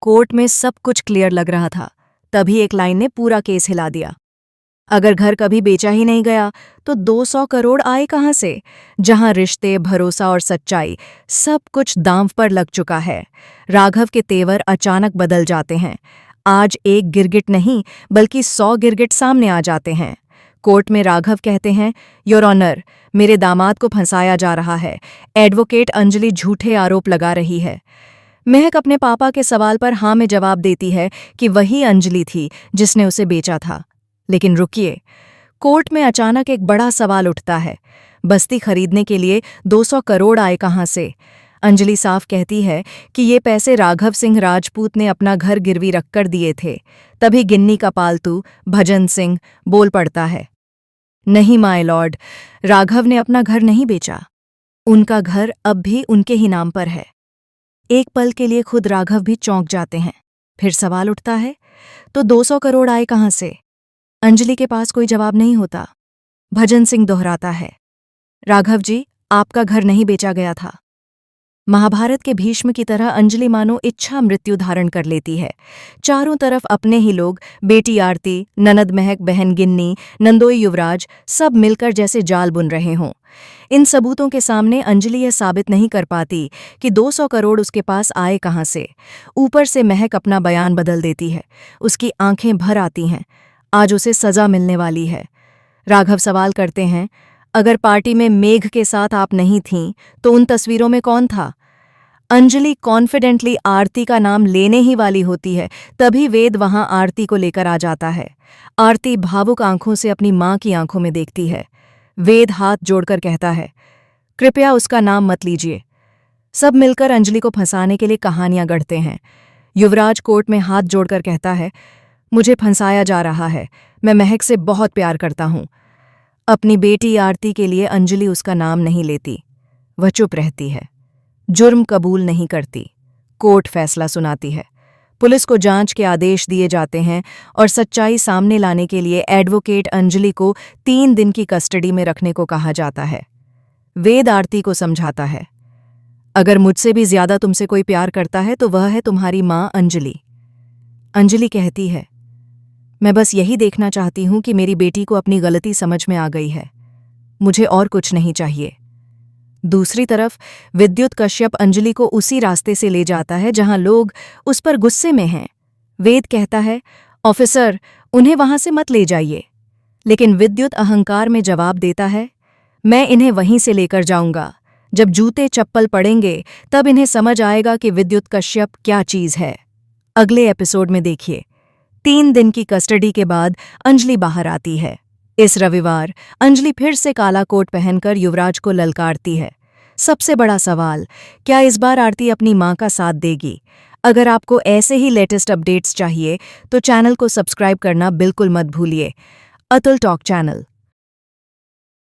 Court में सब कुछ क्लियर लग रहा था, तभी एक लाइन ने पूरा केस हिला दिया। अगर घर कभी बेचा ही नहीं गया तो 200 करोड़ आए कहां से, जहां रिश्ते, भरोसा और सच्चाई सब कुछ दांव पर लग चुका है। राघव के तेवर अचानक बदल जाते हैं। आज एक गिरगिट नहीं बल्कि 100 गिरगिट सामने आ जाते हैं। कोर्ट में राघव कहते हैं, योर ऑनर, मेरे दामाद को फंसाया जा रहा है। एडवोकेट अंजलि झूठे आरोप लगा रही है। महक अपने पापा के सवाल पर हाँ में जवाब देती है कि वही अंजलि थी जिसने उसे बेचा था। लेकिन रुकिए, कोर्ट में अचानक एक बड़ा सवाल उठता है। बस्ती खरीदने के लिए 200 करोड़ आए कहां से? अंजलि साफ कहती है कि ये पैसे राघव सिंह राजपूत ने अपना घर गिरवी रखकर दिए थे। तभी गिन्नी का पालतू भजन सिंह बोल पड़ता है, नहीं माय लॉर्ड, राघव ने अपना घर नहीं बेचा। उनका घर अब भी उनके ही नाम पर है। एक पल के लिए खुद राघव भी चौंक जाते हैं। फिर सवाल उठता है, तो 200 करोड़ आए कहां से? अंजलि के पास कोई जवाब नहीं होता। भजन सिंह दोहराता है, राघव जी, आपका घर नहीं बेचा गया था। महाभारत के भीष्म की तरह अंजलि मानो इच्छा मृत्यु धारण कर लेती है। चारों तरफ अपने ही लोग, बेटी आरती, ननद महक, बहन गिन्नी, नंदोई युवराज, सब मिलकर जैसे जाल बुन रहे हों। इन सबूतों के सामने अंजलि यह साबित नहीं कर पाती कि 200 करोड़ उसके पास आए कहां से। ऊपर से महक अपना बयान बदल देती है। उसकी आंखें भर आती हैं। आज उसे सजा मिलने वाली है। राघव सवाल करते हैं, अगर पार्टी में मेघ के साथ आप नहीं थीं तो उन तस्वीरों में कौन था? अंजलि कॉन्फिडेंटली आरती का नाम लेने ही वाली होती है, तभी वेद वहां आरती को लेकर आ जाता है। आरती भावुक आंखों से अपनी मां की आंखों में देखती है। वेद हाथ जोड़कर कहता है, कृपया उसका नाम मत लीजिए। सब मिलकर अंजलि को फंसाने के लिए कहानियां गढ़ते हैं। युवराज कोर्ट में हाथ जोड़कर कहता है, मुझे फंसाया जा रहा है, मैं महक से बहुत प्यार करता हूं। अपनी बेटी आरती के लिए अंजलि उसका नाम नहीं लेती। वह चुप रहती है, जुर्म कबूल नहीं करती। कोर्ट फैसला सुनाती है। पुलिस को जांच के आदेश दिए जाते हैं और सच्चाई सामने लाने के लिए एडवोकेट अंजलि को 3 दिन की कस्टडी में रखने को कहा जाता है। वेद आरती को समझाता है, अगर मुझसे भी ज्यादा तुमसे कोई प्यार करता है तो वह है तुम्हारी मां अंजलि। अंजलि कहती है, मैं बस यही देखना चाहती हूं कि मेरी बेटी को अपनी गलती समझ में आ गई है। मुझे और कुछ नहीं चाहिए। दूसरी तरफ विद्युत कश्यप अंजलि को उसी रास्ते से ले जाता है जहां लोग उस पर गुस्से में हैं। वेद कहता है, ऑफिसर, उन्हें वहां से मत ले जाइए। लेकिन विद्युत अहंकार में जवाब देता है, मैं इन्हें वहीं से लेकर जाऊंगा। जब जूते चप्पल पड़ेंगे तब इन्हें समझ आएगा कि विद्युत कश्यप क्या चीज है। अगले एपिसोड में देखिए। 3 दिन की कस्टडी के बाद अंजलि बाहर आती है। इस रविवार अंजलि फिर से काला कोट पहनकर युवराज को ललकारती है। सबसे बड़ा सवाल, क्या इस बार आरती अपनी मां का साथ देगी? अगर आपको ऐसे ही लेटेस्ट अपडेट्स चाहिए तो चैनल को सब्सक्राइब करना बिल्कुल मत भूलिए। Atul talk channel.